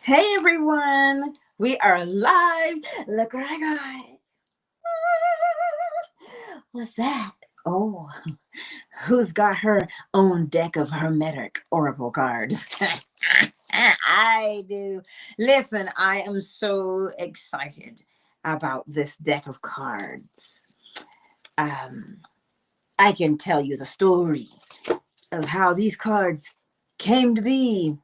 Hey everyone, we are live. Look what I got. What's that? Oh, who's got her own deck of Hermetic Oracle cards? I do. Listen, I am so excited about this deck of cards. Um, I can tell you the story of how these cards came to be.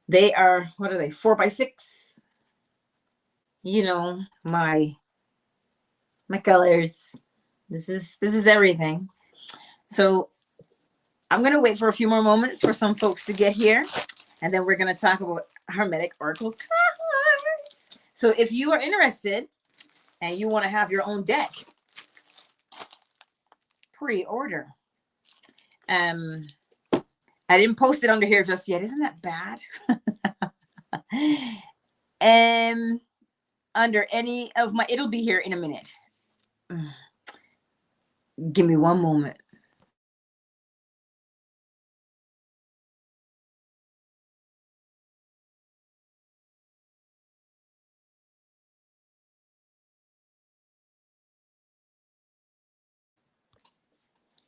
They are, what are they, 4x6? You know, my colors. This is everything. So I'm gonna wait for a few more moments for some folks to get here, and then we're gonna talk about Hermetic Oracle cards. So if you are interested and you want to have your own deck, pre-order. I didn't post it under here just yet. Isn't that bad? Under any of my, it'll be here in a minute. Give me one moment.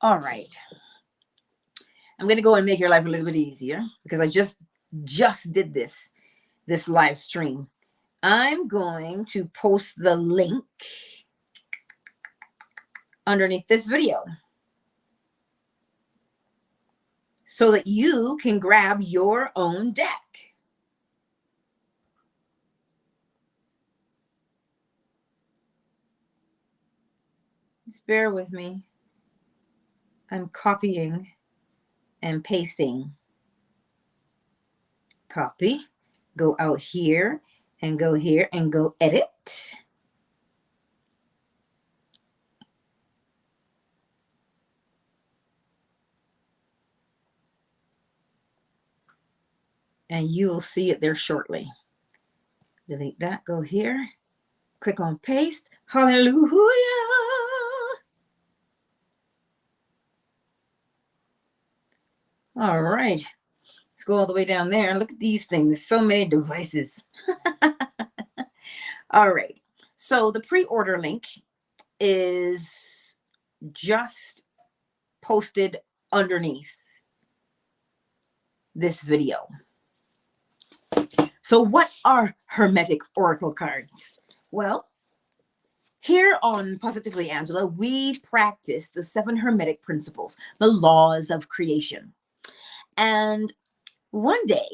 All right. I'm going to go and make your life a little bit easier because I just did this live stream. I'm going to post the link underneath this video so that you can grab your own deck. Just bear with me. I'm copying and pasting. Copy, go out here and go here and go edit. And you will see it there shortly. Delete that, go here, click on paste. Hallelujah. All right, let's go all the way down there. Look at these things, so many devices. All right, so the pre-order link is just posted underneath this video. So what are Hermetic Oracle cards? Well, here on Positively Angela, we practice the 7 Hermetic Principles, the laws of creation. And one day,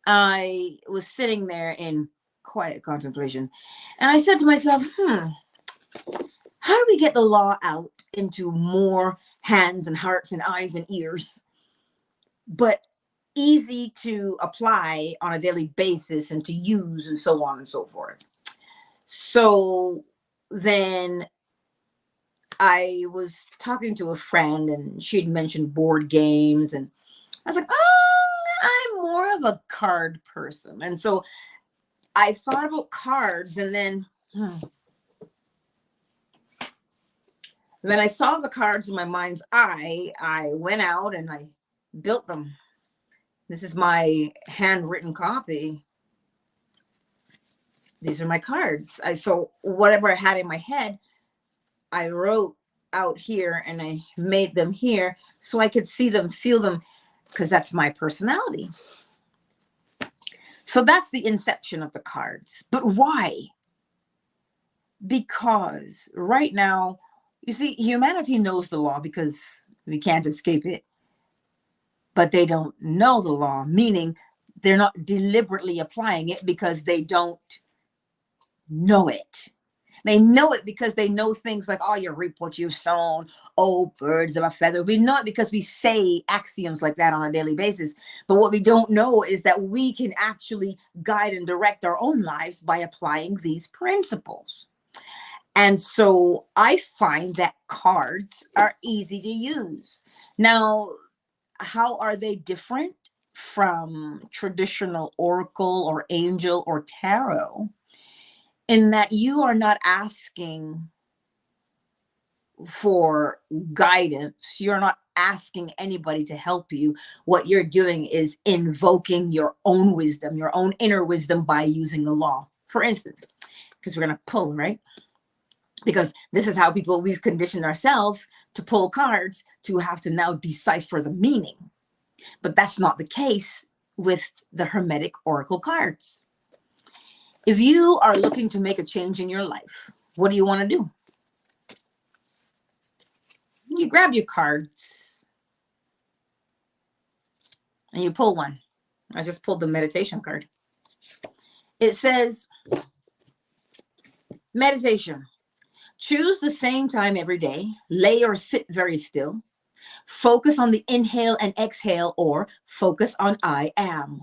I was sitting there in quiet contemplation, and I said to myself, how do we get the law out into more hands and hearts and eyes and ears, but easy to apply on a daily basis and to use and so on and so forth? So then I was talking to a friend, and she'd mentioned board games, and I was like, I'm more of a card person. And so I thought about cards, and then when I saw the cards in my mind's eye, I went out and I built them. This is my handwritten copy. These are my cards. So whatever I had in my head, I wrote out here and I made them here so I could see them, feel them, because that's my personality. So that's the inception of the cards. But why? Because right now, you see, humanity knows the law because we can't escape it. But they don't know the law, meaning they're not deliberately applying it because they don't know it. They know it because they know things like, oh, you reap what you've sown. Oh, birds of a feather. We know it because we say axioms like that on a daily basis. But what we don't know is that we can actually guide and direct our own lives by applying these principles. And so I find that cards are easy to use. Now, how are they different from traditional oracle or angel or tarot? In that you are not asking for guidance. You're not asking anybody to help you. What you're doing is invoking your own wisdom, your own inner wisdom by using the law. For instance, because we're going to pull, right? Because this is how we've conditioned ourselves to pull cards, to have to now decipher the meaning. But that's not the case with the Hermetic Oracle cards. If you are looking to make a change in your life, what do you want to do? You grab your cards and you pull one. I just pulled the meditation card. It says, meditation. Choose the same time every day. Lay or sit very still. Focus on the inhale and exhale, or focus on I am.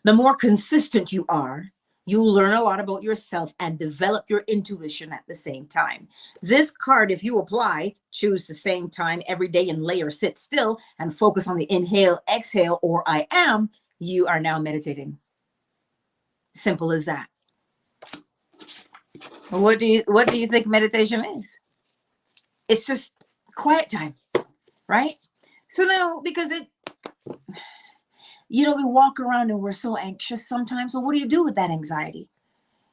The more consistent you are, you'll learn a lot about yourself and develop your intuition at the same time. This card, if you apply, choose the same time every day and lay or sit still and focus on the inhale, exhale, or I am, you are now meditating. Simple as that. What do you think meditation is? It's just quiet time, right? So now, because we walk around and we're so anxious sometimes. So what do you do with that anxiety?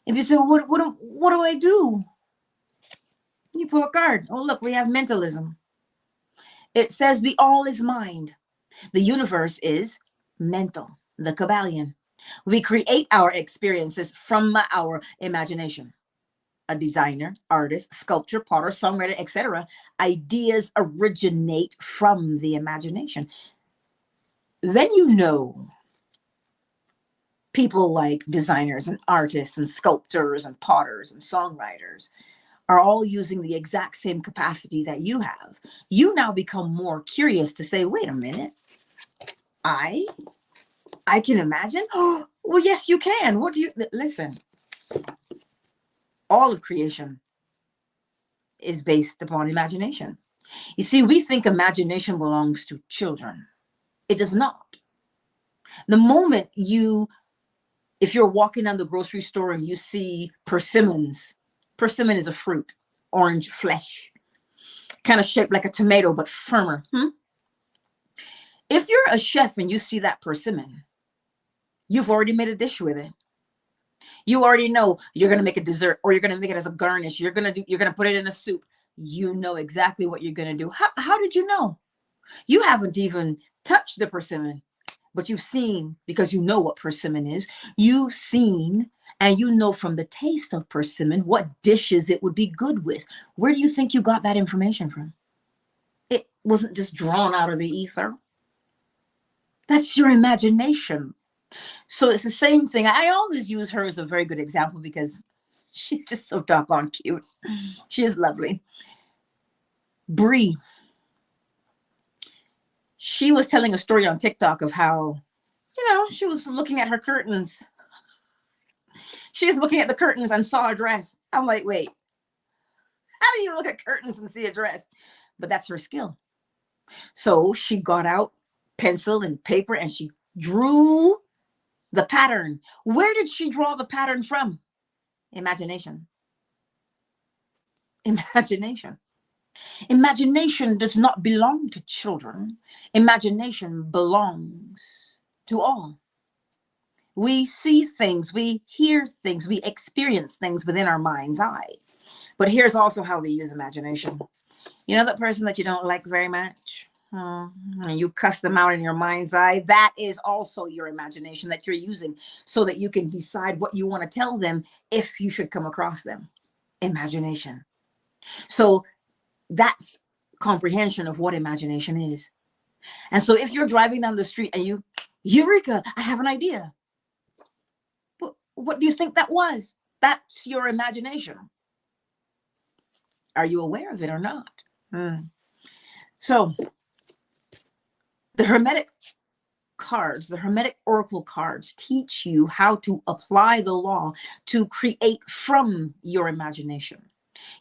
If you say, well, what do I do? You pull a card. Oh, look, we have mentalism. It says the all is mind. The universe is mental, the KYBALION. We create our experiences from our imagination. A designer, artist, sculptor, potter, songwriter, etc. Ideas originate from the imagination. Then people like designers and artists and sculptors and potters and songwriters are all using the exact same capacity that you have. You now become more curious to say, wait a minute, I can imagine? Oh, well, yes, you can. Listen, all of creation is based upon imagination. You see, we think imagination belongs to children. It does not. The moment if you're walking down the grocery store and you see persimmons, persimmon is a fruit, orange flesh, kind of shaped like a tomato, but firmer. If you're a chef and you see that persimmon, you've already made a dish with it. You already know you're going to make a dessert, or you're going to make it as a garnish. You're going to put it in a soup. You know exactly what you're going to do. How did you know? You haven't even touched the persimmon, but you've seen, because you know what persimmon is. You've seen, and you know from the taste of persimmon what dishes it would be good with. Where do you think you got that information from? It wasn't just drawn out of the ether. That's your imagination. So it's the same thing. I always use her as a very good example because she's just so doggone cute. She is lovely. Bree. She was telling a story on TikTok of how, she was looking at her curtains. She was looking at the curtains and saw a dress. I'm like, wait, how do you look at curtains and see a dress? But that's her skill. So she got out pencil and paper and she drew the pattern. Where did she draw the pattern from? Imagination. Imagination. Imagination does not belong to children. Imagination belongs to all. We see things, we hear things, we experience things within our mind's eye. But here's also how we use imagination. You know that person that you don't like very much? And you cuss them out in your mind's eye? That is also your imagination that you're using so that you can decide what you want to tell them if you should come across them. Imagination. So that's comprehension of what imagination is. And so if you're driving down the street and Eureka, I have an idea. What do you think that was? That's your imagination. Are you aware of it or not? So the Hermetic cards, the Hermetic Oracle cards, teach you how to apply the law to create from your imagination.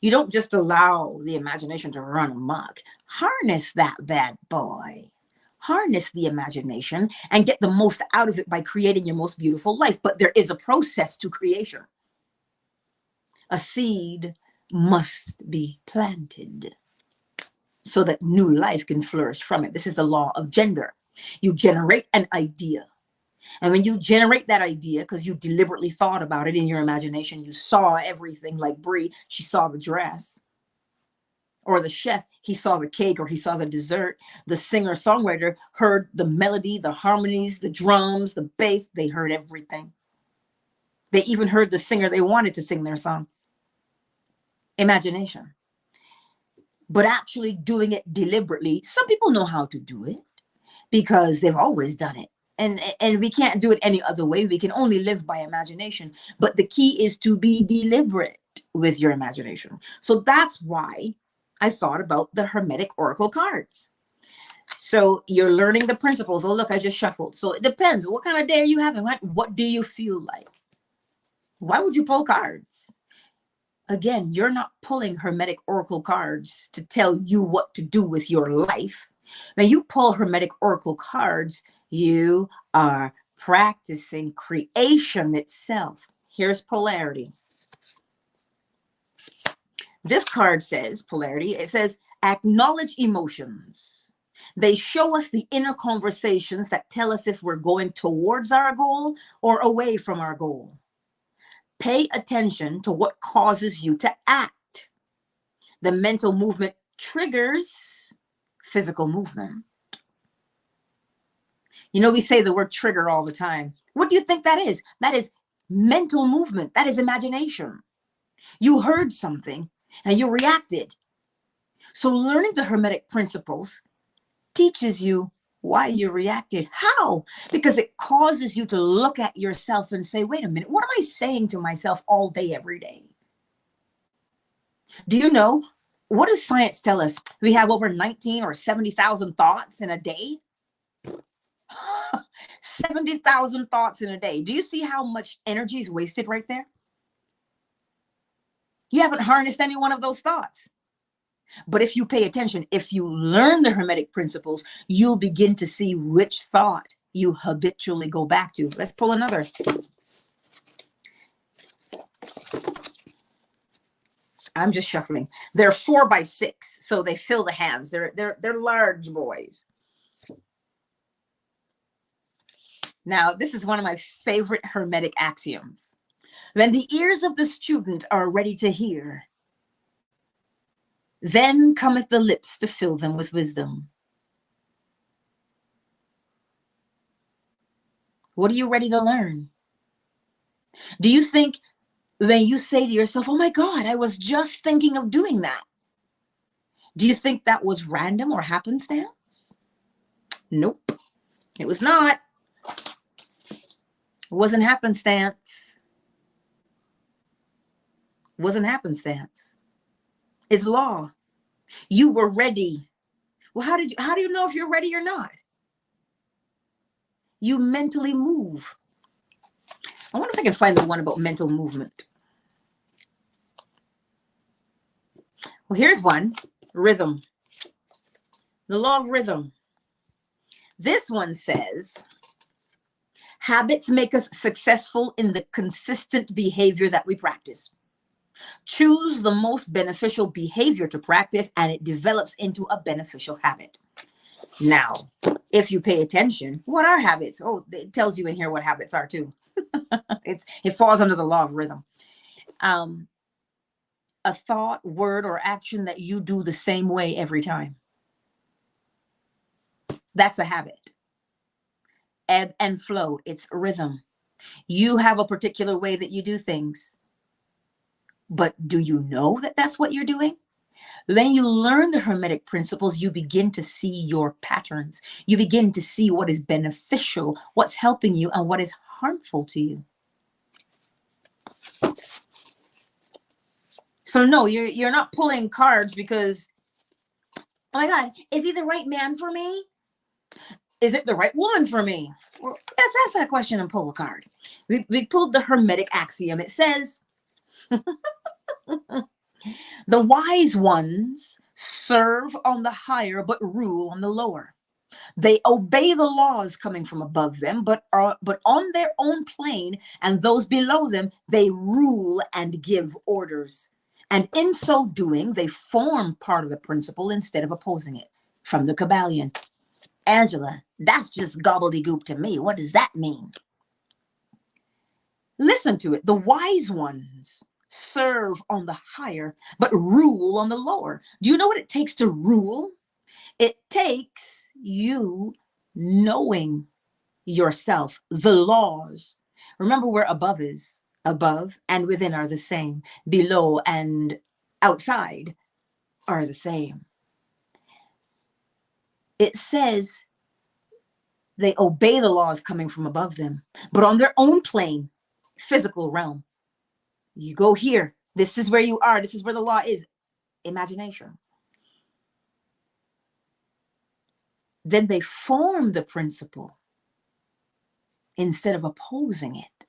You don't just allow the imagination to run amok. Harness that bad boy. Harness the imagination and get the most out of it by creating your most beautiful life. But there is a process to creation. A seed must be planted. so that new life can flourish from it. This is the law of gender. You generate an idea. And when you generate that idea, because you deliberately thought about it in your imagination, you saw everything, like Brie, she saw the dress. Or the chef, he saw the cake or he saw the dessert. The singer-songwriter heard the melody, the harmonies, the drums, the bass. They heard everything. They even heard the singer they wanted to sing their song. Imagination. But actually doing it deliberately, some people know how to do it because they've always done it. And we can't do it any other way. We can only live by imagination. But the key is to be deliberate with your imagination. So that's why I thought about the Hermetic Oracle cards. So you're learning the principles. Oh, look, I just shuffled. So it depends. What kind of day are you having? What do you feel like? Why would you pull cards? Again, you're not pulling Hermetic Oracle cards to tell you what to do with your life. When you pull Hermetic Oracle cards, you are practicing creation itself. Here's polarity. This card says, polarity, it says, acknowledge emotions. They show us the inner conversations that tell us if we're going towards our goal or away from our goal. Pay attention to what causes you to act. The mental movement triggers physical movement. You know, we say the word trigger all the time. What do you think that is? That is mental movement. That is imagination. You heard something and you reacted. So learning the Hermetic Principles teaches you why you reacted. How? Because it causes you to look at yourself and say, wait a minute, what am I saying to myself all day, every day? Do you know, what does science tell us? We have over 19 or 70,000 thoughts in a day. 70,000 thoughts in a day. Do you see how much energy is wasted right there? You haven't harnessed any one of those thoughts. But if you pay attention, if you learn the Hermetic Principles, you'll begin to see which thought you habitually go back to. Let's pull another. I'm just shuffling. They're 4 by 6, so they fill the halves. They're large boys. Now, this is one of my favorite Hermetic axioms. When the ears of the student are ready to hear, then cometh the lips to fill them with wisdom. What are you ready to learn? Do you think when you say to yourself, oh my God, I was just thinking of doing that, do you think that was random or happenstance? Nope, it was not. It wasn't happenstance. It wasn't happenstance. It's law. You were ready. Well, how do you know if you're ready or not? You mentally move. I wonder if I can find the one about mental movement. Well, here's one. Rhythm. The law of rhythm. This one says, habits make us successful in the consistent behavior that we practice. Choose the most beneficial behavior to practice, and it develops into a beneficial habit. Now, if you pay attention, what are habits? Oh, it tells you in here what habits are too. It falls under the law of rhythm. A thought, word, or action that you do the same way every time. That's a habit. Ebb and flow, it's rhythm. You have a particular way that you do things. But do you know that that's what you're doing? When you learn the Hermetic Principles, you begin to see your patterns. You begin to see what is beneficial, what's helping you, and what is harmful to you. So no, you're not pulling cards because, oh my God, is he the right man for me? Is it the right woman for me? Well, let's ask that question and pull a card. We pulled the Hermetic axiom. It says, the wise ones serve on the higher but rule on the lower. They obey the laws coming from above them, but on their own plane, and those below them, they rule and give orders. And in so doing, they form part of the principle instead of opposing it. From the KYBALION. Angela, that's just gobbledygook to me. What does that mean? Listen to it. The wise ones serve on the higher, but rule on the lower. Do you know what it takes to rule? It takes you knowing yourself, the laws. Remember where above is. Above and within are the same. Below and outside are the same. It says they obey the laws coming from above them, but on their own plane, physical realm. You go here. This is where you are. This is where the law is. Imagination. Then they form the principle instead of opposing it.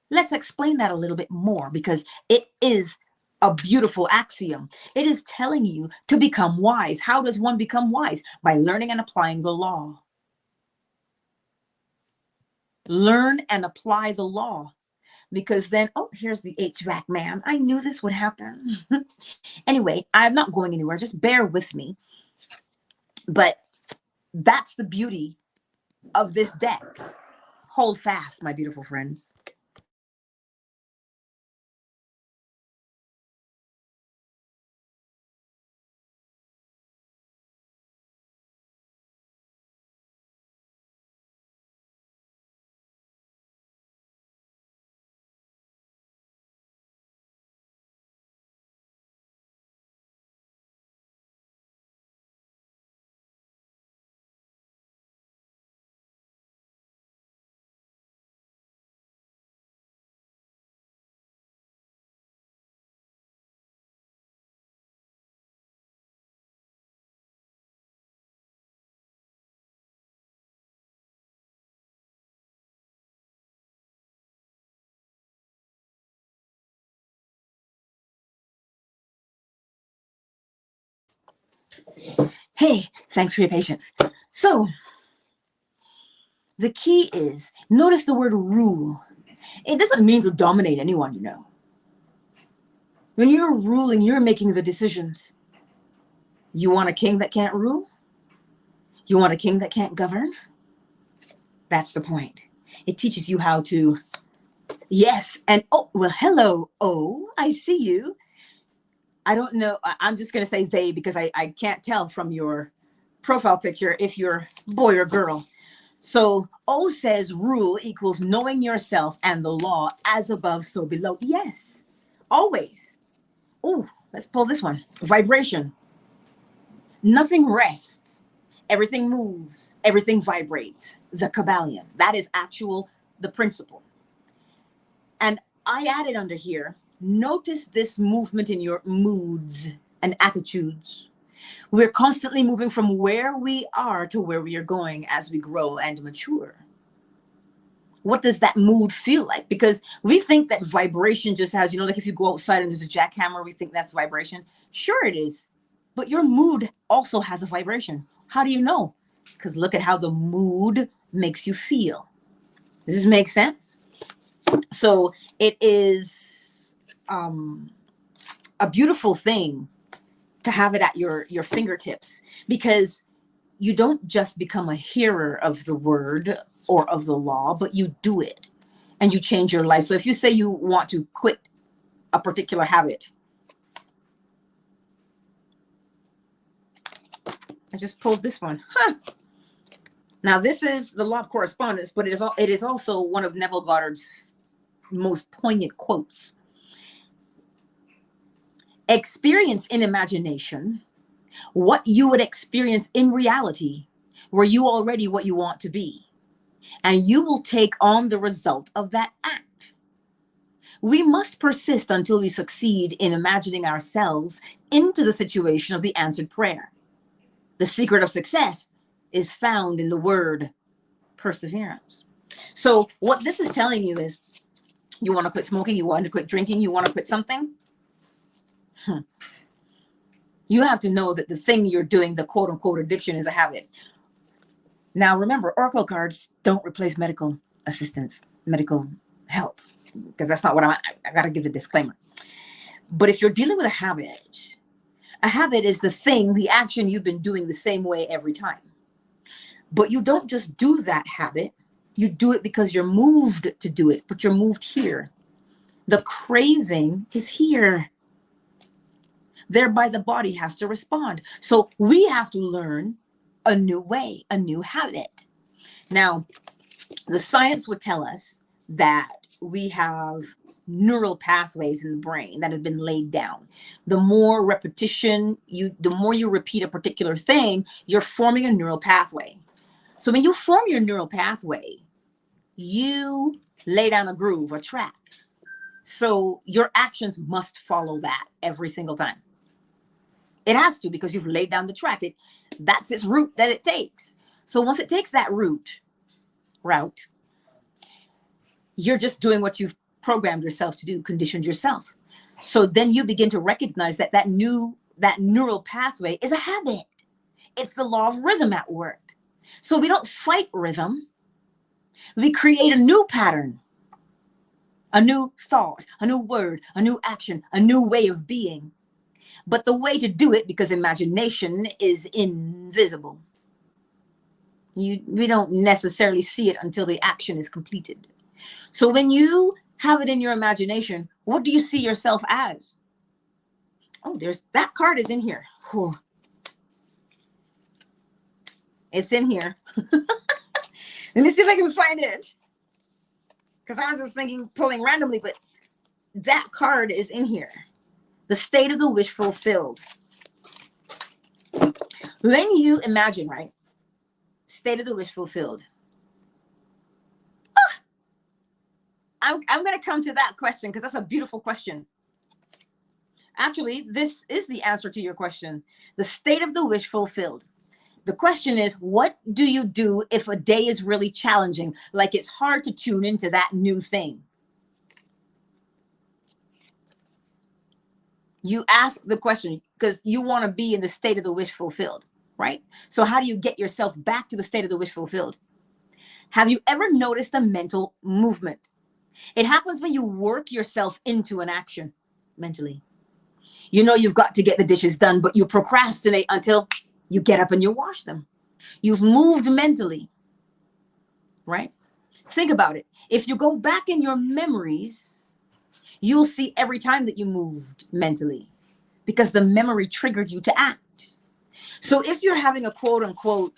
Let's explain that a little bit more, because it is a beautiful axiom. It is telling you to become wise. How does one become wise? By learning and applying the law. Learn and apply the law. Because then, oh, here's the HVAC man. I knew this would happen. Anyway, I'm not going anywhere. Just bear with me. But that's the beauty of this deck. Hold fast, my beautiful friends. Hey, thanks for your patience. So, the key is, notice the word rule. It doesn't mean to dominate anyone, you know. When you're ruling, you're making the decisions. You want a king that can't rule? You want a king that can't govern? That's the point. It teaches you how to, yes, and oh, well, hello, oh, I see you. I don't know, I'm just gonna say they because I can't tell from your profile picture if you're boy or girl. So O says rule equals knowing yourself and the law, as above, so below. Yes, always. Oh, let's pull this one. Vibration. Nothing rests. Everything moves. Everything vibrates. The KYBALION. That is the principle. And I added under here, notice this movement in your moods and attitudes. We're constantly moving from where we are to where we are going as we grow and mature. What does that mood feel like? Because we think that vibration just has, you know, like if you go outside and there's a jackhammer, we think that's vibration. Sure it is. But your mood also has a vibration. How do you know? Because look at how the mood makes you feel. Does this make sense? So it is a beautiful thing to have it at your fingertips, because you don't just become a hearer of the word or of the law, but you do it and you change your life. So if you say you want to quit a particular habit, I just pulled this one. Now this is the law of correspondence, but it is also one of Neville Goddard's most poignant quotes. Experience in imagination what you would experience in reality, were you already what you want to be, and you will take on the result of that act. We must persist until we succeed in imagining ourselves into the situation of the answered prayer. The secret of success is found in the word perseverance. So what this is telling you is, you want to quit smoking, you want to quit drinking, you want to quit something. You have to know that the thing you're doing, the quote unquote addiction, is a habit. Now remember, oracle cards don't replace medical assistance, medical help, because that's not what I got to give the disclaimer. But if you're dealing with a habit is the thing, the action you've been doing the same way every time. But you don't just do that habit. You do it because you're moved to do it, but you're moved here. The craving is here. Thereby the body has to respond. So we have to learn a new way, a new habit. Now, the science would tell us that we have neural pathways in the brain that have been laid down. The more repetition, the more you repeat a particular thing, you're forming a neural pathway. So when you form your neural pathway, you lay down a groove, a track. So your actions must follow that every single time. It has to, because you've laid down the track. That's its route that it takes. So once it takes that route, you're just doing what you've programmed yourself to do, conditioned yourself. So then you begin to recognize that that neural pathway is a habit. It's the law of rhythm at work. So we don't fight rhythm. We create a new pattern, a new thought, a new word, a new action, a new way of being. But the way to do it, because imagination is invisible, we don't necessarily see it until the action is completed. So when you have it in your imagination, what do you see yourself as? Oh, that card is in here. Whew. It's in here. Let me see if I can find it, because I'm just pulling randomly, but that card is in here. The state of the wish fulfilled. When you imagine, right? State of the wish fulfilled. I'm going to come to that question because that's a beautiful question. Actually, this is the answer to your question. The state of the wish fulfilled. The question is, what do you do if a day is really challenging? Like it's hard to tune into that new thing. You ask the question because you want to be in the state of the wish fulfilled, right? So how do you get yourself back to the state of the wish fulfilled? Have you ever noticed a mental movement? It happens when you work yourself into an action mentally. You know you've got to get the dishes done, but you procrastinate until you get up and you wash them. You've moved mentally, right? Think about it. If you go back in your memories, you'll see every time that you moved mentally because the memory triggered you to act. So if you're having a quote unquote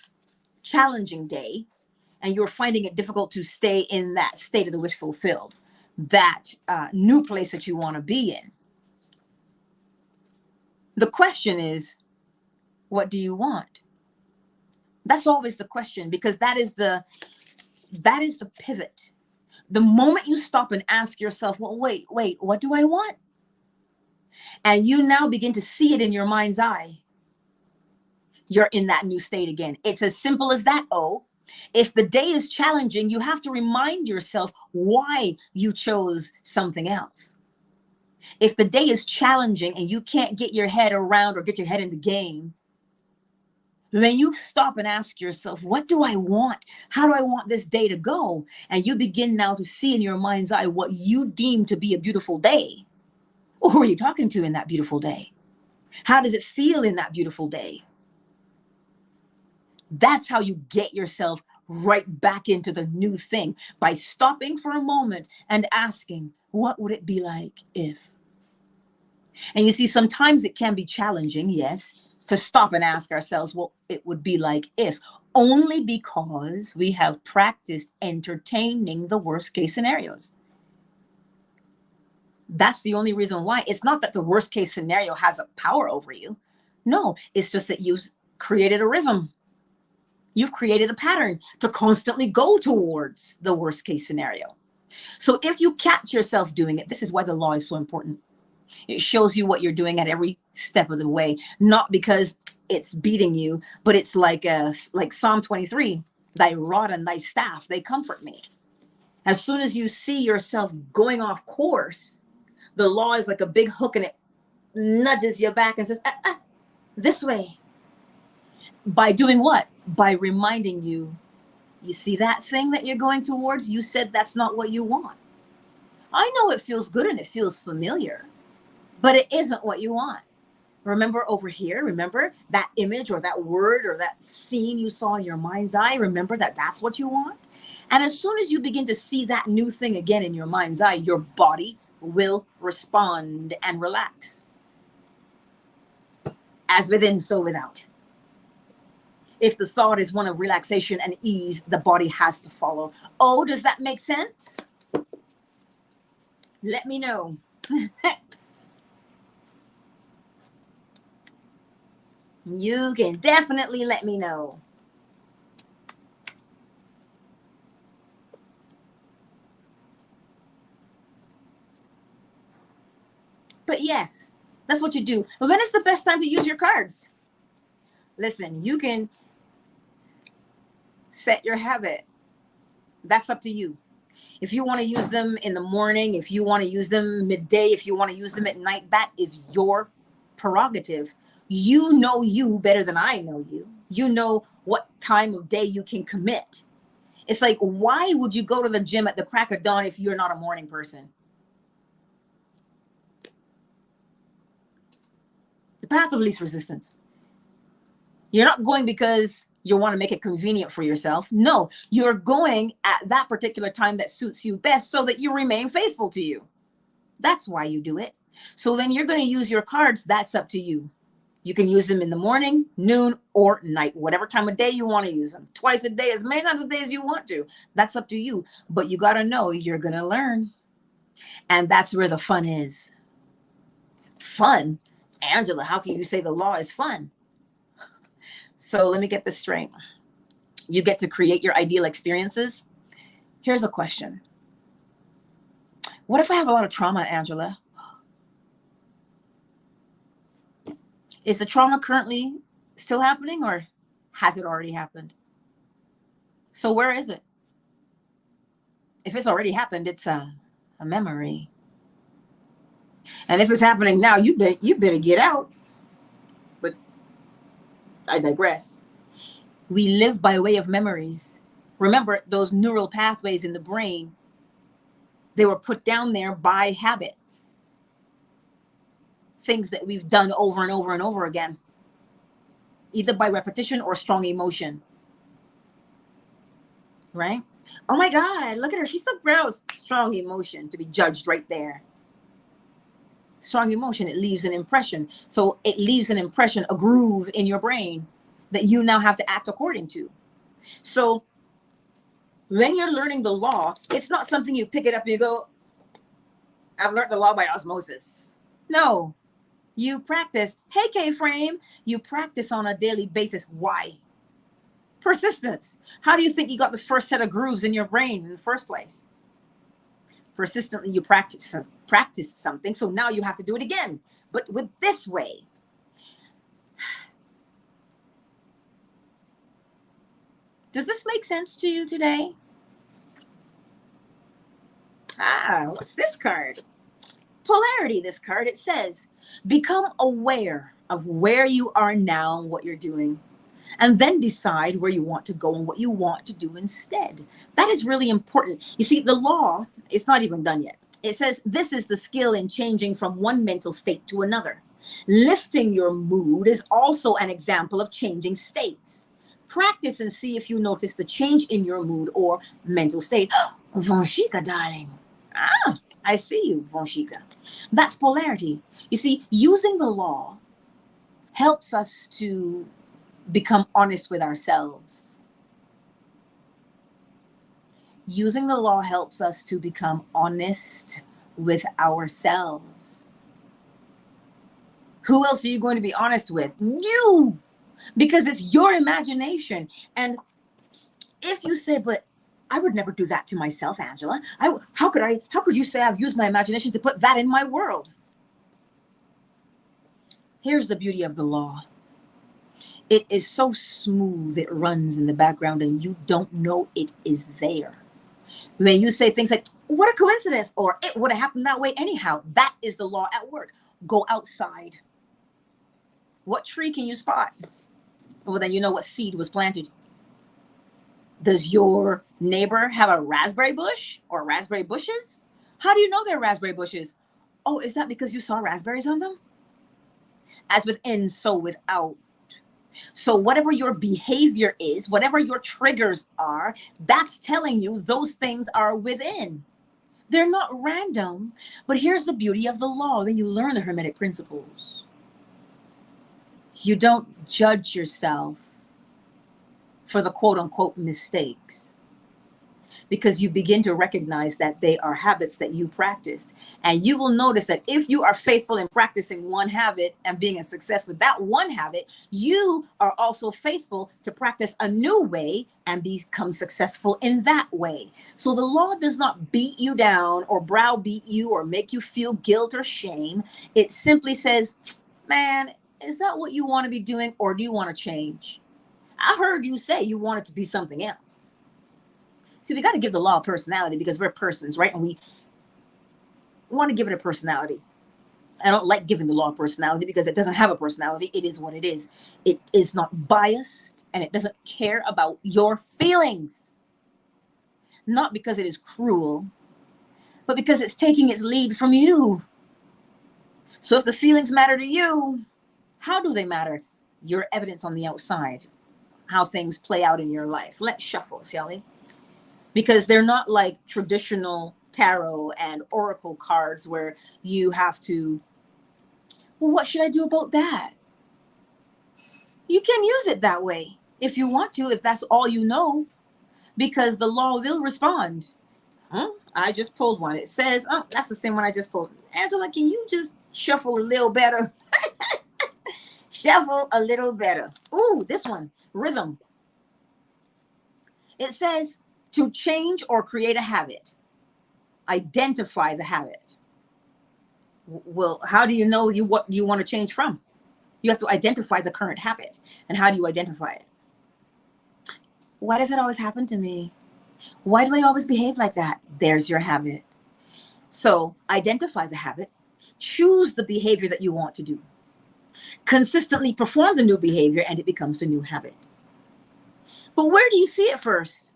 challenging day and you're finding it difficult to stay in that state of the wish fulfilled, that new place that you want to be in, the question is, what do you want? That's always the question, because that is the pivot. The moment you stop and ask yourself, well, wait, what do I want? And you now begin to see it in your mind's eye, you're in that new state again. It's as simple as that. Oh, if the day is challenging, you have to remind yourself why you chose something else. If the day is challenging and you can't get your head around or get your head in the game, then you stop and ask yourself, what do I want? How do I want this day to go? And you begin now to see in your mind's eye what you deem to be a beautiful day. Well, who are you talking to in that beautiful day? How does it feel in that beautiful day? That's how you get yourself right back into the new thing, by stopping for a moment and asking, what would it be like if? And you see, sometimes it can be challenging, yes, to stop and ask ourselves what it would be like if, only because we have practiced entertaining the worst case scenarios. That's the only reason why. It's not that the worst case scenario has a power over you. No, it's just that you've created a rhythm. You've created a pattern to constantly go towards the worst case scenario. So if you catch yourself doing it, this is why the law is so important. It shows you what you're doing at every step of the way, not because it's beating you, but it's like Psalm 23, thy rod and thy staff, they comfort me. As soon as you see yourself going off course, the law is like a big hook and it nudges you back and says, this way. By doing what? By reminding you, you see that thing that you're going towards? You said that's not what you want. I know it feels good and it feels familiar. but it isn't what you want. Remember over here, remember that image or that word or that scene you saw in your mind's eye. Remember that that's what you want. And as soon as you begin to see that new thing again in your mind's eye, your body will respond and relax. As within, so without. If the thought is one of relaxation and ease, the body has to follow. Oh, does that make sense? Let me know. You can definitely let me know. But yes, that's what you do. But when is the best time to use your cards? Listen, you can set your habit. That's up to you. If you want to use them in the morning, if you want to use them midday, if you want to use them at night, that is your prerogative. You know you better than I know you. You know what time of day you can commit. It's like, why would you go to the gym at the crack of dawn if you're not a morning person? The path of least resistance. You're not going because you want to make it convenient for yourself. No, you're going at that particular time that suits you best so that you remain faithful to you. That's why you do it. So when you're going to use your cards, that's up to you. You can use them in the morning, noon, or night, whatever time of day you want to use them. Twice a day, as many times a day as you want to. That's up to you. But you got to know you're going to learn. And that's where the fun is. Fun? Angela, how can you say the law is fun? So let me get this straight. You get to create your ideal experiences. Here's a question. What if I have a lot of trauma, Angela? Is the trauma currently still happening, or has it already happened? So where is it? If it's already happened, it's a memory. And if it's happening now, you better get out. But I digress. We live by way of memories. Remember, those neural pathways in the brain, they were put down there by habits. Things that we've done over and over and over again, either by repetition or strong emotion. Right? Oh my God, look at her. She's so gross. Strong emotion to be judged right there. Strong emotion, it leaves an impression. So it leaves an impression, a groove in your brain that you now have to act according to. So when you're learning the law, it's not something you pick it up and you go, I've learned the law by osmosis. No, you practice. Hey, K-Frame, you practice on a daily basis. Why? Persistence. How do you think you got the first set of grooves in your brain in the first place? Persistently, you practice something, so now you have to do it again, but with this way. Does this make sense to you today? What's this card? Polarity, this card. It says, become aware of where you are now and what you're doing, and then decide where you want to go and what you want to do instead. That is really important. You see, the law is not even done yet. It says this is the skill in changing from one mental state to another. Lifting your mood is also an example of changing states. Practice and see if you notice the change in your mood or mental state. Vonshika, darling. I see you, Vonshika. That's polarity. You see, using the law helps us to become honest with ourselves. Using the law helps us to become honest with ourselves. Who else are you going to be honest with? You! Because it's your imagination. And if you say, but I would never do that to myself, Angela. How could you say I've used my imagination to put that in my world? Here's the beauty of the law. It is so smooth, it runs in the background and you don't know it is there. When you say things like, what a coincidence, or it would have happened that way anyhow, that is the law at work. Go outside. What tree can you spot? Well, then you know what seed was planted. Does your neighbor have a raspberry bush or raspberry bushes? How do you know they're raspberry bushes? Oh, is that because you saw raspberries on them? As within, so without. So whatever your behavior is, whatever your triggers are, that's telling you those things are within. They're not random. But here's the beauty of the law. When you learn the Hermetic Principles, you don't judge yourself for the quote unquote mistakes, because you begin to recognize that they are habits that you practiced. And you will notice that if you are faithful in practicing one habit and being a success with that one habit, you are also faithful to practice a new way and become successful in that way. So the law does not beat you down or browbeat you or make you feel guilt or shame. It simply says, man, is that what you want to be doing, or do you want to change? I heard you say you want it to be something else. See, we got to give the law a personality, because we're persons, right? And we want to give it a personality. I don't like giving the law a personality because it doesn't have a personality. It is what it is. It is not biased, and it doesn't care about your feelings. Not because it is cruel, but because it's taking its lead from you. So if the feelings matter to you, how do they matter? Your evidence on the outside, how things play out in your life. Let's shuffle, shall we? Because they're not like traditional tarot and oracle cards where you have to, well, what should I do about that? You can use it that way if you want to, if that's all you know, because the law will respond. I just pulled one. It says, oh, that's the same one I just pulled. Angela, can you just shuffle a little better? Shuffle a little better. Ooh, this one, rhythm. It says, to change or create a habit, identify the habit. Well, how do you know what you want to change from? You have to identify the current habit. And how do you identify it? Why does it always happen to me? Why do I always behave like that? There's your habit. So identify the habit, choose the behavior that you want to do, consistently perform the new behavior, and it becomes a new habit. But where do you see it first?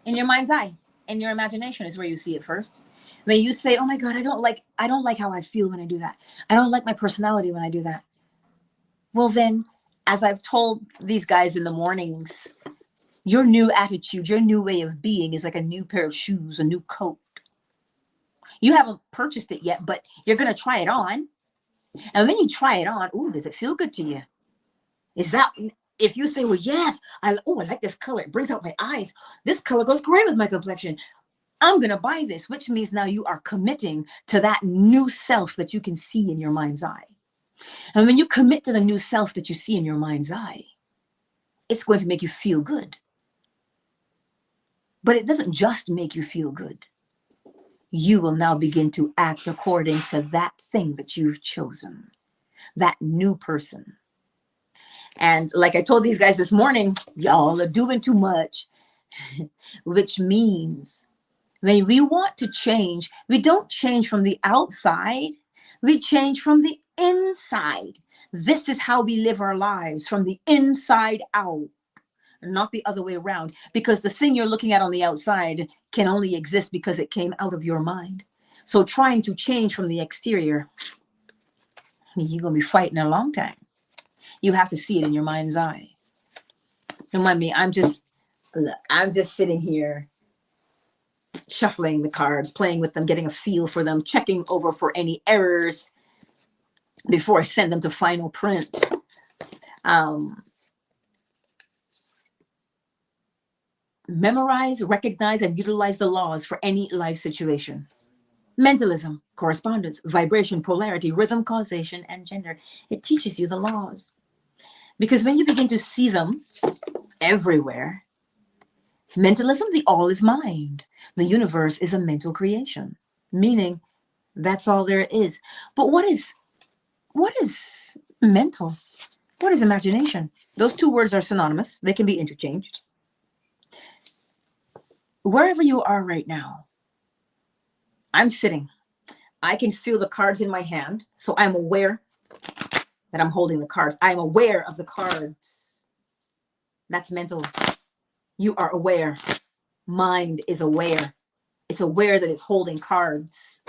In your mind's eye, in your imagination is where you see it first. When you say, oh my God, I don't like how I feel when I do that. I don't like my personality when I do that. Well, then, as I've told these guys in the mornings, your new attitude, your new way of being is like a new pair of shoes, a new coat. You haven't purchased it yet, but you're going to try it on. And when you try it on, ooh, does it feel good to you? Is that, if you say, well, yes, I like this color. It brings out my eyes. This color goes great with my complexion. I'm going to buy this, which means now you are committing to that new self that you can see in your mind's eye. And when you commit to the new self that you see in your mind's eye, it's going to make you feel good. But it doesn't just make you feel good. You will now begin to act according to that thing that you've chosen, that new person. And like I told these guys this morning, y'all are doing too much, which means when we want to change, we don't change from the outside, we change from the inside. This is how we live our lives, from the inside out, not the other way around, because the thing you're looking at on the outside can only exist because it came out of your mind. So trying to change from the exterior, you're going to be fighting a long time. You have to see it in your mind's eye. Don't mind me. I'm just sitting here shuffling the cards, playing with them, getting a feel for them, checking over for any errors before I send them to final print. Memorize, recognize, and utilize the laws for any life situation. Mentalism, correspondence, vibration, polarity, rhythm, causation, and gender. It teaches you the laws. Because when you begin to see them everywhere, mentalism, the all is mind. The universe is a mental creation, meaning that's all there is. But what is mental? What is imagination? Those two words are synonymous. They can be interchanged. Wherever you are right now, I'm sitting. I can feel the cards in my hand, so I'm aware that I'm holding the cards. I'm aware of the cards. That's mental. You are aware. Mind is aware. It's aware that it's holding cards.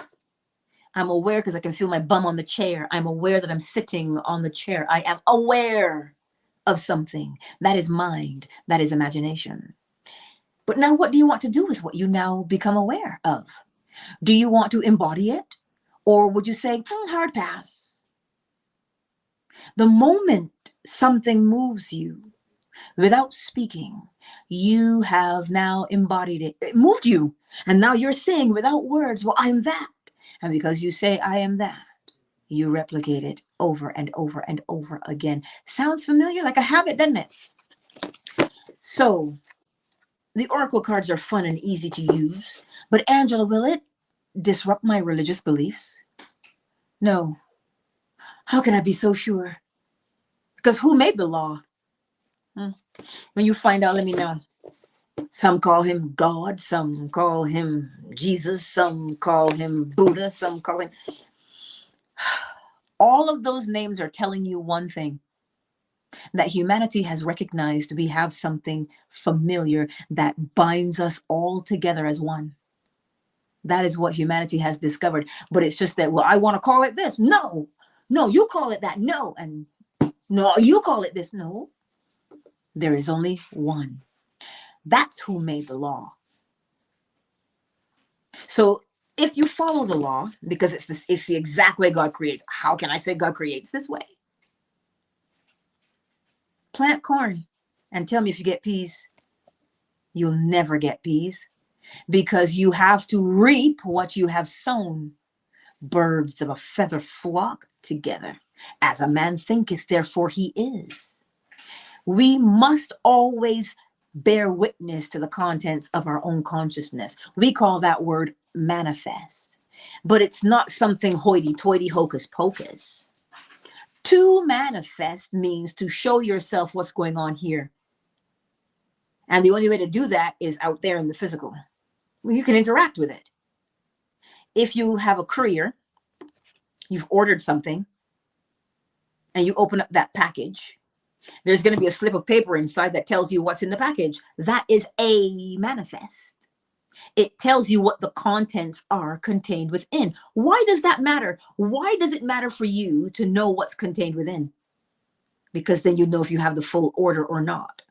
I'm aware because I can feel my bum on the chair. I'm aware that I'm sitting on the chair. I am aware of something. That is mind. That is imagination. But now what do you want to do with what you now become aware of? Do you want to embody it? Or would you say, hard pass? The moment something moves you without speaking, you have now embodied it. It moved you. And now you're saying without words, well, I'm that. And because you say, I am that, you replicate it over and over and over again. Sounds familiar? Like a habit, doesn't it? So the oracle cards are fun and easy to use. But Angela, will it disrupt my religious beliefs? No. How can I be so sure? Because who made the law? When you find out, let me know. Some call him God, some call him Jesus, some call him Buddha, some call him... All of those names are telling you one thing, that humanity has recognized we have something familiar that binds us all together as one. That is what humanity has discovered. But it's just that, well, I want to call it this. No, you call it that. No, and no, you call it this. No, there is only one. That's who made the law. So if you follow the law, because it's the exact way God creates. How can I say God creates this way? Plant corn and tell me if you get peas. You'll never get peas because you have to reap what you have sown. Birds of a feather flock together. As a man thinketh, therefore he is. We must always bear witness to the contents of our own consciousness. We call that word manifest, but it's not something hoity-toity, hocus pocus. To manifest means to show yourself what's going on here. And the only way to do that is out there in the physical. You can interact with it. If you have a courier, you've ordered something, and you open up that package, there's going to be a slip of paper inside that tells you what's in the package. That is a manifest. It tells you what the contents are contained within. Why does that matter? Why does it matter for you to know what's contained within? Because then you know if you have the full order or not.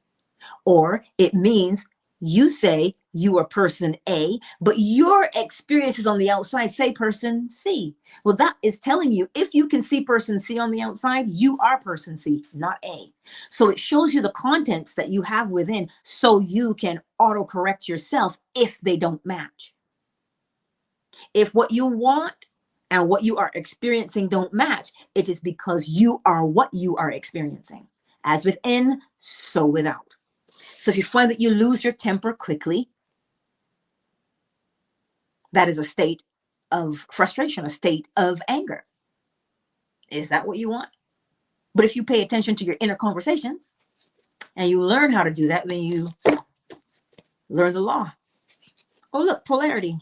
Or it means you say you are person A, but your experiences on the outside say person C. Well, that is telling you if you can see person C on the outside, you are person C, not A. So it shows you the contents that you have within so you can auto-correct yourself if they don't match. If what you want and what you are experiencing don't match, it is because you are what you are experiencing. As within, so without. So if you find that you lose your temper quickly, that is a state of frustration, a state of anger. Is that what you want? But if you pay attention to your inner conversations and you learn how to do that, then you learn the law. Oh, look, polarity.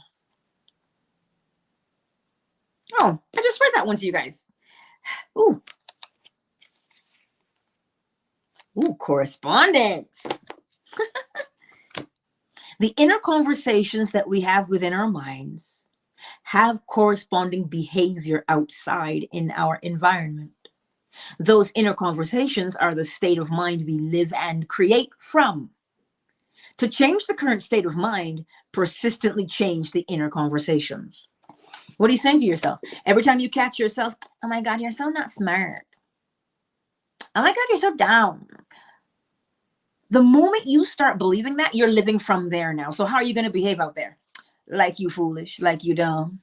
Oh, I just read that one to you guys. Ooh, correspondence. The inner conversations that we have within our minds have corresponding behavior outside in our environment. Those inner conversations are the state of mind we live and create from. To change the current state of mind, persistently change the inner conversations. What are you saying to yourself? Every time you catch yourself, oh my God, you're so not smart. Oh my God, you're so dumb. The moment you start believing that, you're living from there now. So how are you going to behave out there? Like you foolish, like you dumb.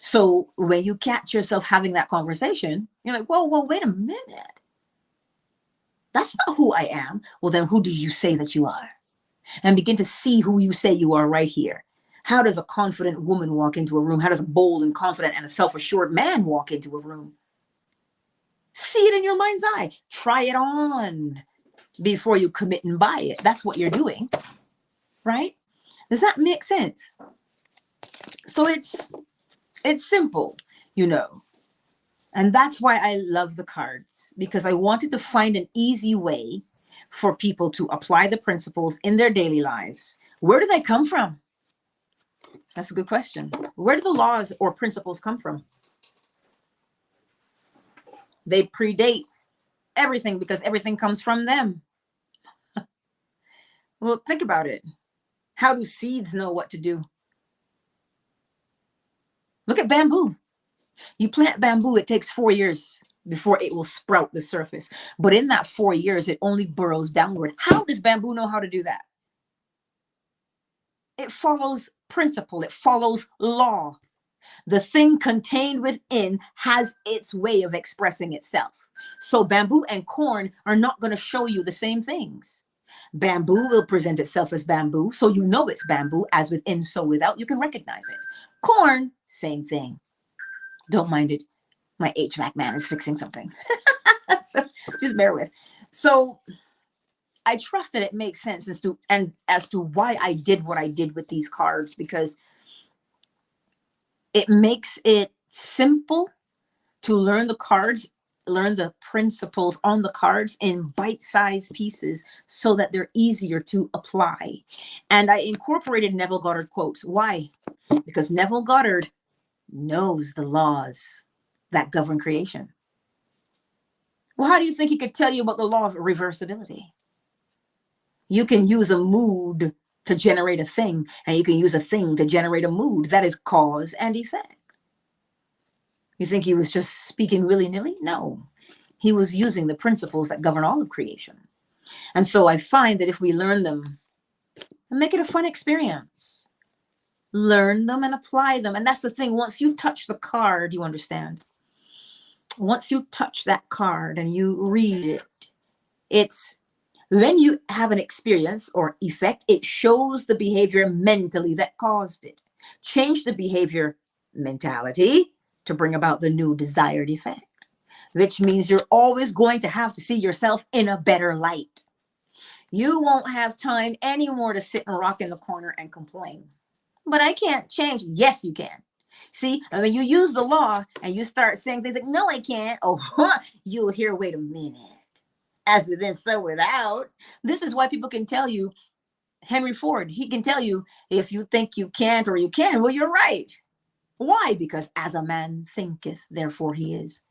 So when you catch yourself having that conversation, you're like, whoa, wait a minute. That's not who I am. Well, then who do you say that you are? And begin to see who you say you are right here. How does a confident woman walk into a room? How does a bold and confident and a self-assured man walk into a room? See it in your mind's eye. Try it on before you commit and buy it. That's what you're doing, right? Does that make sense? So it's simple, you know. And that's why I love the cards, because I wanted to find an easy way for people to apply the principles in their daily lives. Where do they come from? That's a good question. Where do the laws or principles come from? They predate everything because everything comes from them. Well, think about it. How do seeds know what to do? Look at bamboo. You plant bamboo, it takes 4 years before it will sprout the surface. But in that 4 years, it only burrows downward. How does bamboo know how to do that? It follows principle. It follows law. The thing contained within has its way of expressing itself. So bamboo and corn are not going to show you the same things. Bamboo will present itself as bamboo, so you know it's bamboo. As within, so without, you can recognize it. Corn, same thing. Don't mind it. My HVAC man is fixing something. So just bear with. So I trust that it makes sense as to why I did what I did with these cards, because it makes it simple to learn the cards, learn the principles on the cards in bite-sized pieces so that they're easier to apply. And I incorporated Neville Goddard quotes. Why? Because Neville Goddard knows the laws that govern creation. Well, how do you think he could tell you about the law of reversibility? You can use a mood to generate a thing, and you can use a thing to generate a mood. That is cause and effect. You think he was just speaking willy-nilly? No, he was using the principles that govern all of creation. And so I find that if we learn them and make it a fun experience, learn them and apply them. And that's the thing. Once you touch the card, you understand. Once you touch that card and you read it, it's when you have an experience or effect, it shows the behavior mentally that caused it. Change the behavior mentality to bring about the new desired effect, which means you're always going to have to see yourself in a better light. You won't have time anymore to sit and rock in the corner and complain. But I can't change. Yes, you can. See, when you use the law and you start saying things like, no, I can't. Oh, you'll hear, wait a minute. As within, so without. This is why people can tell you, Henry Ford, he can tell you, if you think you can't or you can, well, you're right. Why? Because as a man thinketh, therefore he is.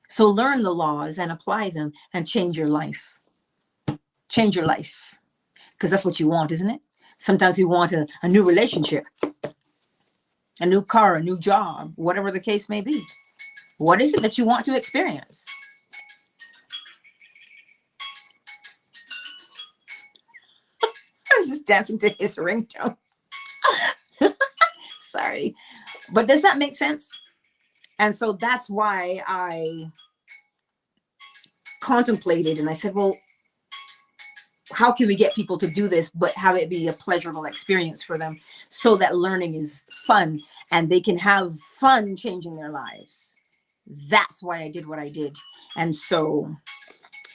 So learn the laws and apply them and change your life. Change your life. Because that's what you want, isn't it? Sometimes you want a new relationship, a new car, a new job, whatever the case may be. What is it that you want to experience? I'm just dancing to his ringtone. Sorry. But does that make sense? And so that's why I contemplated and I said, well, how can we get people to do this, but have it be a pleasurable experience for them so that learning is fun and they can have fun changing their lives? That's why I did what I did. And so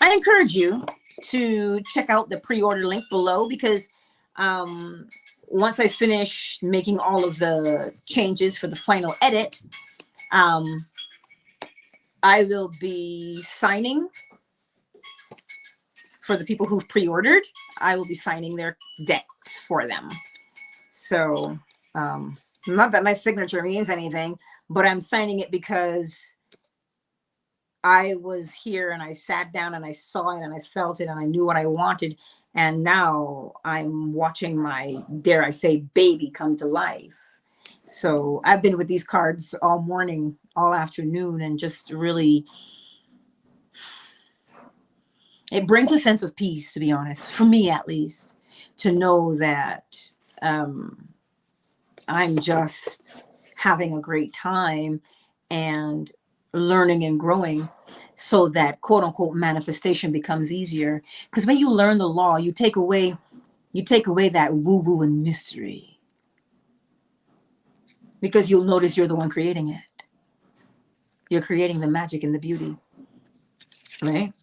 I encourage you to check out the pre-order link below, because once I finish making all of the changes for the final edit, I will be signing for the people who've pre-ordered. I will be signing their decks for them. So not that my signature means anything, but I'm signing it because I was here and I sat down and I saw it and I felt it and I knew what I wanted. And now I'm watching my, dare I say, baby come to life. So I've been with these cards all morning, all afternoon, and just really, it brings a sense of peace, to be honest, for me at least, to know that I'm just having a great time and learning and growing, so that quote unquote manifestation becomes easier. Because when you learn the law, you take away that woo-woo and mystery, because you'll notice you're the one creating it. You're creating the magic and the beauty, right?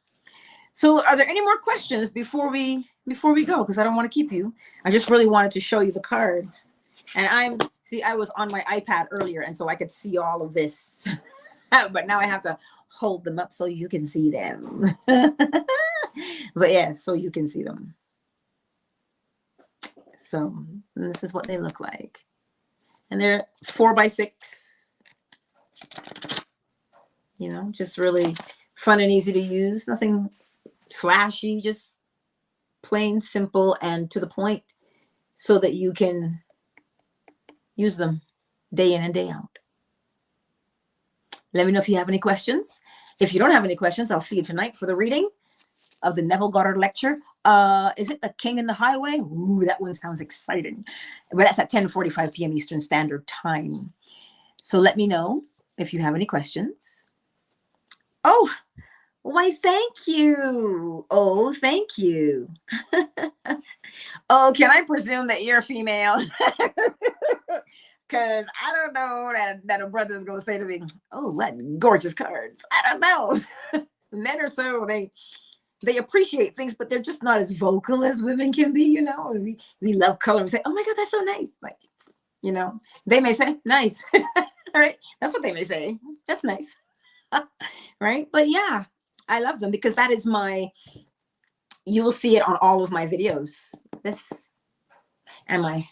So are there any more questions before we go? Because I don't want to keep you. I just really wanted to show you the cards. And I was on my iPad earlier, and so I could see all of this. But now I have to hold them up so you can see them. But yes, so you can see them. So this is what they look like. And they're 4x6, you know, just really fun and easy to use. Nothing flashy, just plain, simple, and to the point, so that you can use them day in and day out. Let me know if you have any questions. If you don't have any questions, I'll see you tonight for the reading of the Neville Goddard lecture. Is it The King and the Highway? Ooh, that one sounds exciting. But that's at 10:45 p.m. Eastern Standard Time. So let me know if you have any questions. Oh, why, thank you. Oh, thank you. Oh, can I presume that you're female? Because I don't know that a brother is going to say to me, oh, what gorgeous cards. I don't know. Men are so, they appreciate things, but they're just not as vocal as women can be, you know. We love color. We say, oh my God, that's so nice. Like, you know, they may say, nice. All right. That's what they may say. Just nice. Right. But yeah, I love them because that is you will see it on all of my videos. This and my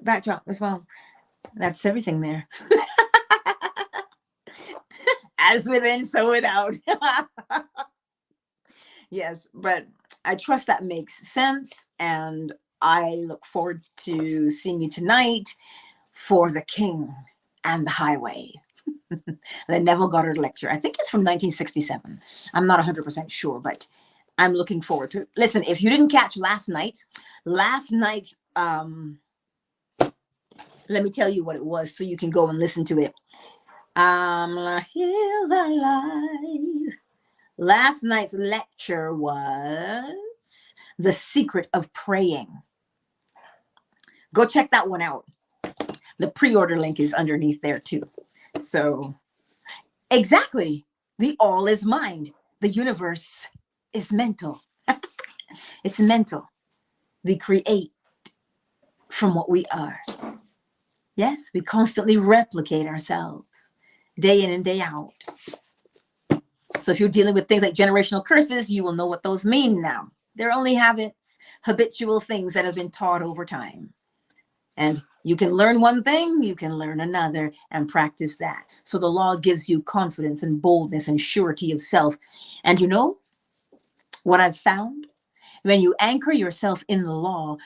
backdrop as well. That's everything there. As within, so without. Yes, but I trust that makes sense. And I look forward to seeing you tonight for The King and the Highway. The Neville Goddard lecture. I think it's from 1967. I'm not 100% sure, but I'm looking forward to it. Listen, if you didn't catch last night's, let me tell you what it was so you can go and listen to it. Here's our life. Last night's lecture was The Secret of Praying. Go check that one out. The pre-order link is underneath there too. So exactly, the all is mind. The universe is mental. It's mental. We create from what we are. Yes, we constantly replicate ourselves day in and day out. So if you're dealing with things like generational curses, you will know what those mean now. They're only habits, habitual things that have been taught over time. And you can learn one thing, you can learn another and practice that. So the law gives you confidence and boldness and surety of self. And you know what I've found? When you anchor yourself in the law,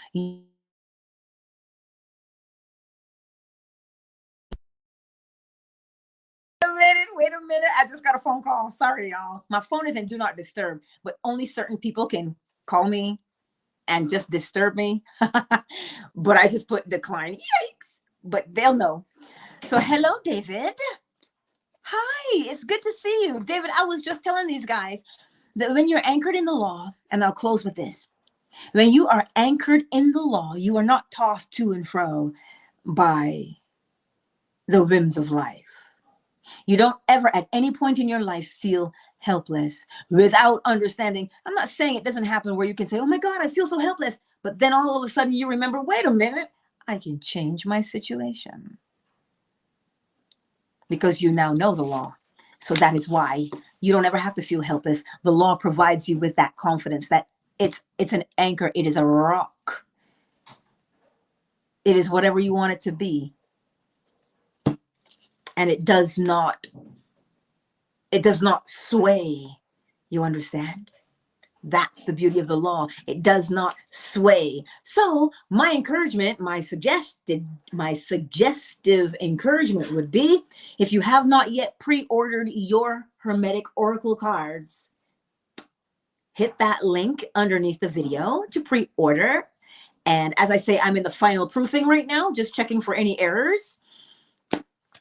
Wait a minute. I just got a phone call. Sorry, y'all. My phone is in do not disturb, but only certain people can call me and just disturb me. But I just put decline. Yikes. But they'll know. So hello, David. Hi, it's good to see you. David, I was just telling these guys that when you're anchored in the law, and I'll close with this. When you are anchored in the law, you are not tossed to and fro by the whims of life. You don't ever at any point in your life feel helpless without understanding. I'm not saying it doesn't happen where you can say, oh my God, I feel so helpless. But then all of a sudden you remember, wait a minute, I can change my situation. Because you now know the law. So that is why you don't ever have to feel helpless. The law provides you with that confidence that it's an anchor. It is a rock. It is whatever you want it to be. And it does not sway. You understand? That's the beauty of the law. It does not sway. So my encouragement, my suggestive encouragement would be, if you have not yet pre-ordered your Hermetic Oracle cards, hit that link underneath the video to pre-order. And as I say, I'm in the final proofing right now, just checking for any errors,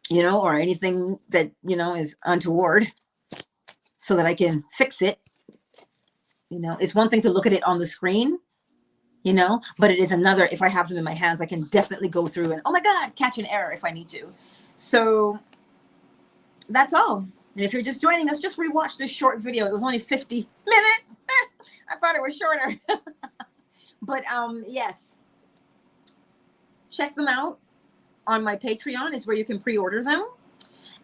you know, or anything that, you know, is untoward so that I can fix it. You know, it's one thing to look at it on the screen, you know, but it is another, if I have them in my hands, I can definitely go through and, oh my God, catch an error if I need to. So that's all. And if you're just joining us, just rewatch this short video. It was only 50 minutes. I thought it was shorter. But yes, check them out on my Patreon is where you can pre-order them.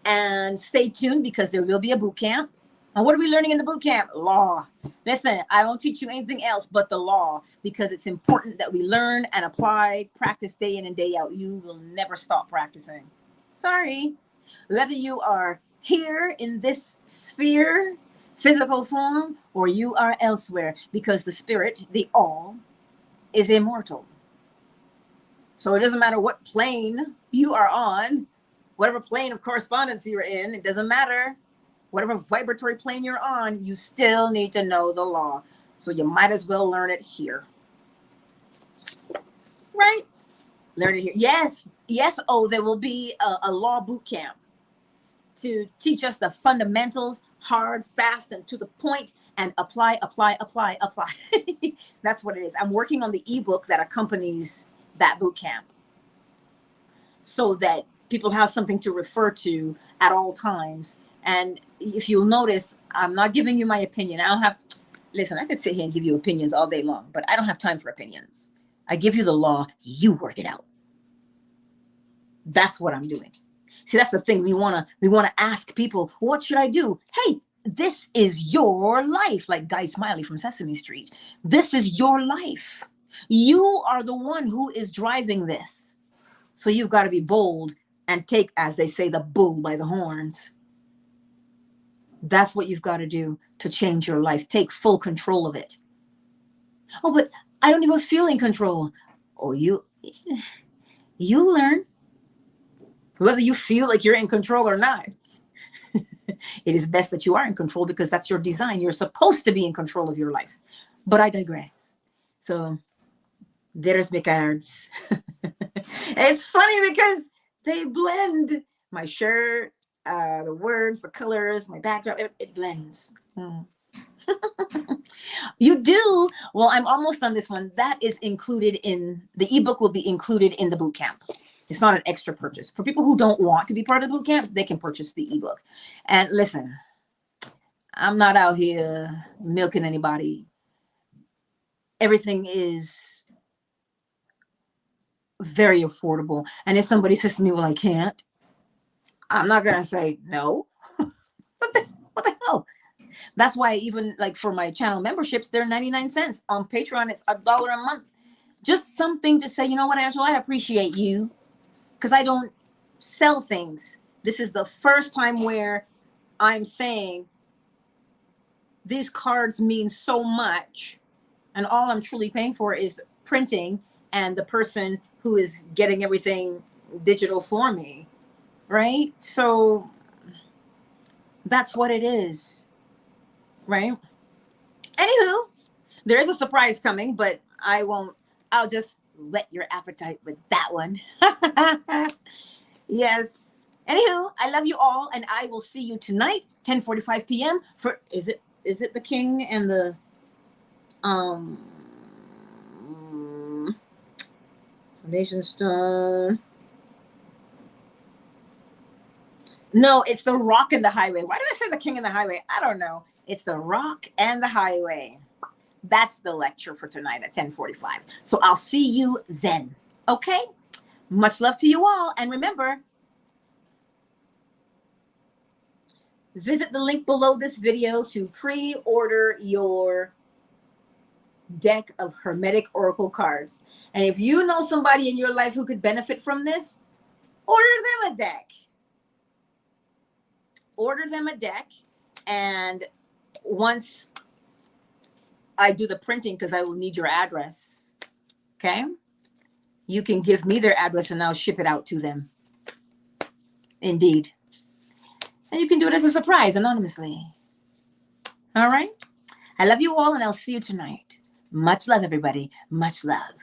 And stay tuned because there will be a boot camp. And what are we learning in the boot camp? Law. Listen, I don't teach you anything else but the law, because it's important that we learn and apply, practice day in and day out. You will never stop practicing. Sorry. Whether you are here in this sphere, physical form, or you are elsewhere, because the spirit, the all, is immortal. So it doesn't matter what plane you are on, whatever plane of correspondence you're in, it doesn't matter. Whatever vibratory plane you're on, you still need to know the law. So you might as well learn it here. Right? Learn it here. Yes. Yes. Oh, there will be a law boot camp to teach us the fundamentals, hard, fast, and to the point, and apply. That's what it is. I'm working on the ebook that accompanies that boot camp, so that people have something to refer to at all times. And if you'll notice, I'm not giving you my opinion. I don't have, listen, I could sit here and give you opinions all day long, but I don't have time for opinions. I give you the law, you work it out. That's what I'm doing. See, that's the thing. We want to ask people, what should I do? Hey, this is your life. Like Guy Smiley from Sesame Street. This is your life. You are the one who is driving this. So you've got to be bold and take, as they say, the bull by the horns. That's what you've got to do to change your life. Take full control of it. Oh, but I don't even feel in control. Oh, you learn whether you feel like you're in control or not. It is best that you are in control, because that's your design. You're supposed to be in control of your life. But I digress. So there's my cards. It's funny because they blend. My shirt, the words, the colors, my backdrop, it blends. You do. Well, I'm almost on this one. That is included in the ebook, will be included in the boot camp. It's not an extra purchase. For people who don't want to be part of the boot camp, they can purchase the ebook. And listen, I'm not out here milking anybody. Everything is very affordable. And if somebody says to me, well, I can't, I'm not going to say no. What the hell? That's why even like for my channel memberships, they're 99 cents. On Patreon, it's $1 a month. Just something to say, you know what, Angela, I appreciate you, because I don't sell things. This is the first time where I'm saying these cards mean so much, and all I'm truly paying for is printing and the person who is getting everything digital for me, right? So that's what it is, right? Anywho, there is a surprise coming, but I'll just whet your appetite with that one. Yes. Anywho, I love you all, and I will see you tonight, 10:45 p.m. for is it the King and the Foundation Stone? No, it's the Rock and the Highway. Why do I say the King and the Highway? I don't know. It's the Rock and the Highway. That's the lecture for tonight at 10:45. So I'll see you then. Okay? Much love to you all. And remember, visit the link below this video to pre-order your deck of Hermetic Oracle cards. And if you know somebody in your life who could benefit from this, order them a deck. Order them a deck. And once I do the printing, because I will need your address, okay? You can give me their address and I'll ship it out to them. Indeed. And you can do it as a surprise, anonymously. All right? I love you all, and I'll see you tonight. Much love, everybody. Much love.